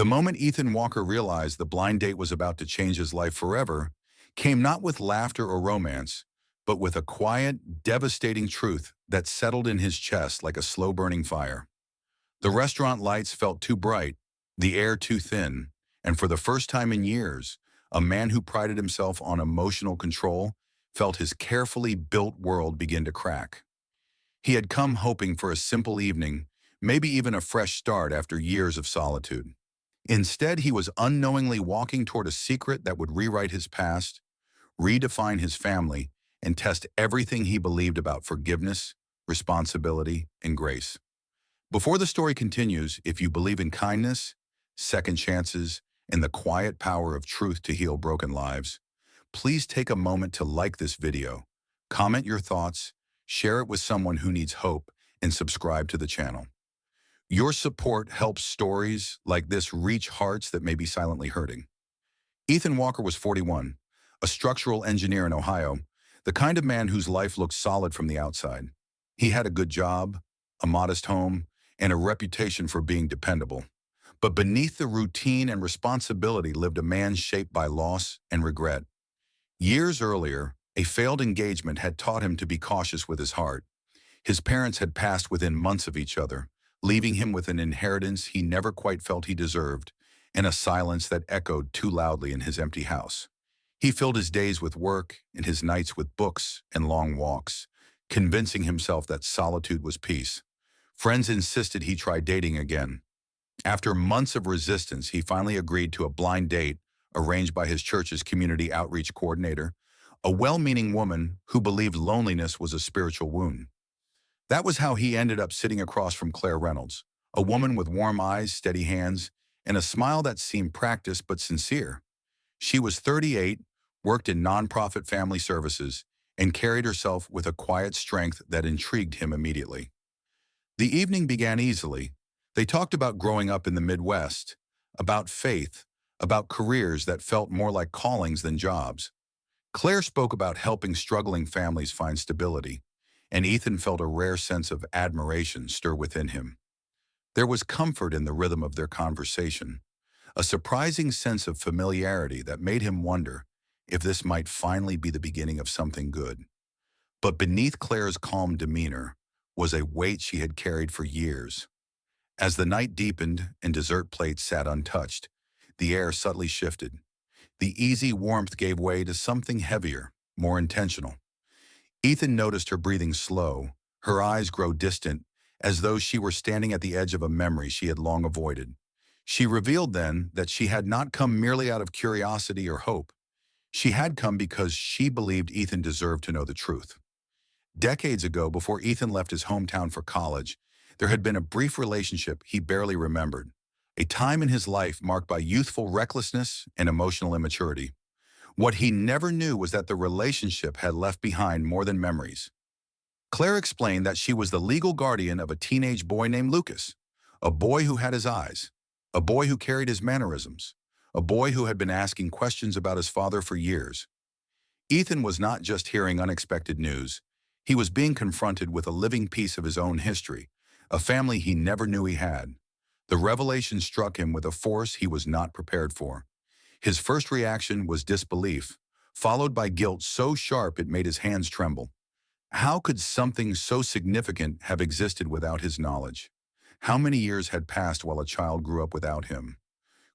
The moment Ethan Walker realized the blind date was about to change his life forever came not with laughter or romance, but with a quiet, devastating truth that settled in his chest like a slow-burning fire. The restaurant lights felt too bright, the air too thin, and for the first time in years, a man who prided himself on emotional control felt his carefully built world begin to crack. He had come hoping for a simple evening, maybe even a fresh start after years of solitude. Instead, he was unknowingly walking toward a secret that would rewrite his past, redefine his family, and test everything he believed about forgiveness, responsibility, and grace. Before the story continues, if you believe in kindness, second chances, and the quiet power of truth to heal broken lives, please take a moment to like this video, comment your thoughts, share it with someone who needs hope, and subscribe to the channel. Your support helps stories like this reach hearts that may be silently hurting. Ethan Walker was 41, a structural engineer in Ohio, the kind of man whose life looked solid from the outside. He had a good job, a modest home, and a reputation for being dependable. But beneath the routine and responsibility lived a man shaped by loss and regret. Years earlier, a failed engagement had taught him to be cautious with his heart. His parents had passed within months of each other, leaving him with an inheritance he never quite felt he deserved, and a silence that echoed too loudly in his empty house. He filled his days with work and his nights with books and long walks, convincing himself that solitude was peace. Friends insisted he try dating again. After months of resistance, he finally agreed to a blind date arranged by his church's community outreach coordinator, a well-meaning woman who believed loneliness was a spiritual wound. That was how he ended up sitting across from Claire Reynolds, a woman with warm eyes, steady hands, and a smile that seemed practiced but sincere. She was 38, worked in nonprofit family services, and carried herself with a quiet strength that intrigued him immediately. The evening began easily. They talked about growing up in the Midwest, about faith, about careers that felt more like callings than jobs. Claire spoke about helping struggling families find stability, and Ethan felt a rare sense of admiration stir within him. There was comfort in the rhythm of their conversation, a surprising sense of familiarity that made him wonder if this might finally be the beginning of something good. But beneath Claire's calm demeanor was a weight she had carried for years. As the night deepened and dessert plates sat untouched, the air subtly shifted. The easy warmth gave way to something heavier, more intentional. Ethan noticed her breathing slow, her eyes grow distant, as though she were standing at the edge of a memory she had long avoided. She revealed then that she had not come merely out of curiosity or hope. She had come because she believed Ethan deserved to know the truth. Decades ago, before Ethan left his hometown for college, there had been a brief relationship he barely remembered, a time in his life marked by youthful recklessness and emotional immaturity. What he never knew was that the relationship had left behind more than memories. Claire explained that she was the legal guardian of a teenage boy named Lucas, a boy who had his eyes, a boy who carried his mannerisms, a boy who had been asking questions about his father for years. Ethan was not just hearing unexpected news. He was being confronted with a living piece of his own history, a family he never knew he had. The revelation struck him with a force he was not prepared for. His first reaction was disbelief, followed by guilt so sharp it made his hands tremble. How could something so significant have existed without his knowledge? How many years had passed while a child grew up without him?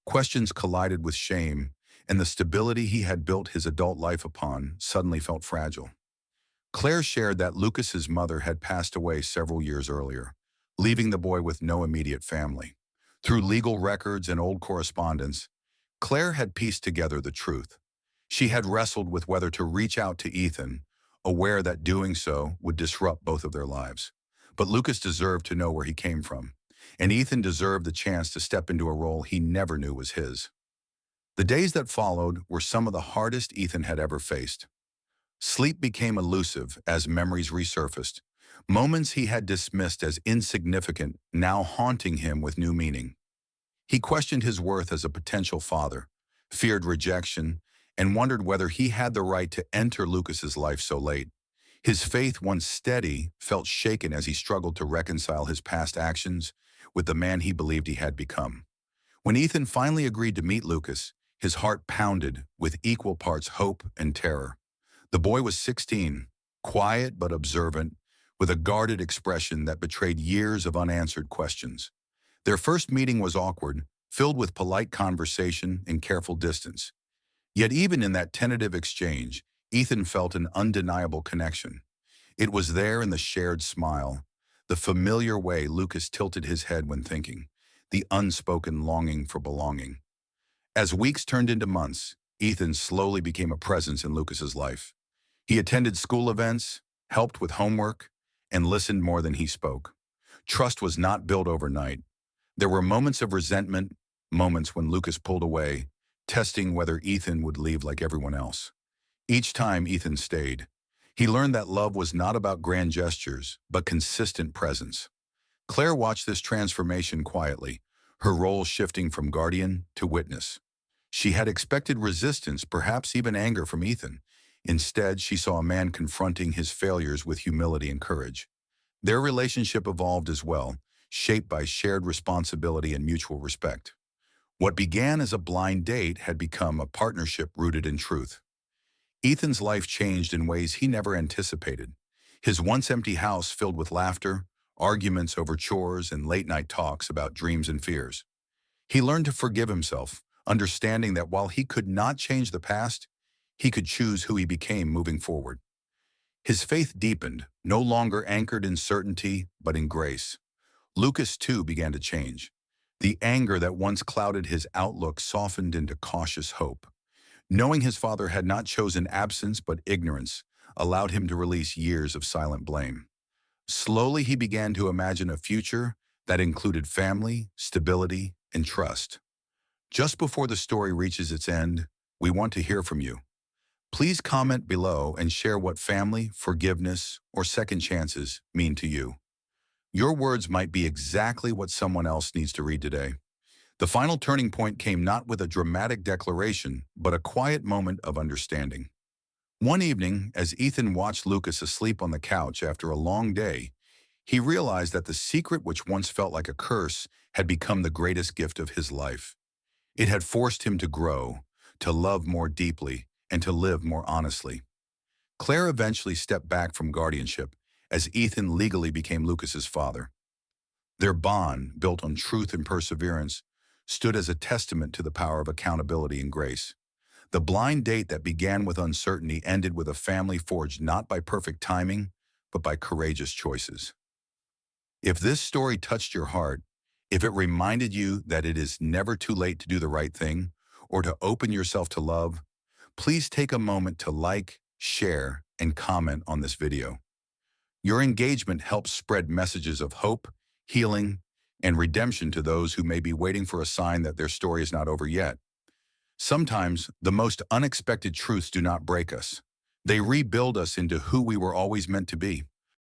Questions collided with shame, and the stability he had built his adult life upon suddenly felt fragile. Claire shared that Lucas's mother had passed away several years earlier, leaving the boy with no immediate family. Through legal records and old correspondence, Claire had pieced together the truth. She had wrestled with whether to reach out to Ethan, aware that doing so would disrupt both of their lives. But Lucas deserved to know where he came from, and Ethan deserved the chance to step into a role he never knew was his. The days that followed were some of the hardest Ethan had ever faced. Sleep became elusive as memories resurfaced, moments he had dismissed as insignificant now haunting him with new meaning. He questioned his worth as a potential father, feared rejection, and wondered whether he had the right to enter Lucas's life so late. His faith, once steady, felt shaken as he struggled to reconcile his past actions with the man he believed he had become. When Ethan finally agreed to meet Lucas, his heart pounded with equal parts hope and terror. The boy was 16, quiet but observant, with a guarded expression that betrayed years of unanswered questions. Their first meeting was awkward, filled with polite conversation and careful distance. Yet even in that tentative exchange, Ethan felt an undeniable connection. It was there in the shared smile, the familiar way Lucas tilted his head when thinking, the unspoken longing for belonging. As weeks turned into months, Ethan slowly became a presence in Lucas's life. He attended school events, helped with homework, and listened more than he spoke. Trust was not built overnight. There were moments of resentment, moments when Lucas pulled away, testing whether Ethan would leave like everyone else. Each time Ethan stayed, he learned that love was not about grand gestures, but consistent presence. Claire watched this transformation quietly, her role shifting from guardian to witness. She had expected resistance, perhaps even anger from Ethan. Instead, she saw a man confronting his failures with humility and courage. Their relationship evolved as well, shaped by shared responsibility and mutual respect. What began as a blind date had become a partnership rooted in truth. Ethan's life changed in ways he never anticipated. His once empty house filled with laughter, arguments over chores, and late-night talks about dreams and fears. He learned to forgive himself, understanding that while he could not change the past, he could choose who he became moving forward. His faith deepened, no longer anchored in certainty, but in grace. Lucas, too, began to change. The anger that once clouded his outlook softened into cautious hope. Knowing his father had not chosen absence but ignorance allowed him to release years of silent blame. Slowly, he began to imagine a future that included family, stability, and trust. Just before the story reaches its end, we want to hear from you. Please comment below and share what family, forgiveness, or second chances mean to you. Your words might be exactly what someone else needs to read today. The final turning point came not with a dramatic declaration, but a quiet moment of understanding. One evening, as Ethan watched Lucas asleep on the couch after a long day, he realized that the secret which once felt like a curse had become the greatest gift of his life. It had forced him to grow, to love more deeply, and to live more honestly. Claire eventually stepped back from guardianship as Ethan legally became Lucas's father. Their bond, built on truth and perseverance, stood as a testament to the power of accountability and grace. The blind date that began with uncertainty ended with a family forged not by perfect timing, but by courageous choices. If this story touched your heart, if it reminded you that it is never too late to do the right thing or to open yourself to love, please take a moment to like, share, and comment on this video. Your engagement helps spread messages of hope, healing, and redemption to those who may be waiting for a sign that their story is not over yet. Sometimes, the most unexpected truths do not break us. They rebuild us into who we were always meant to be.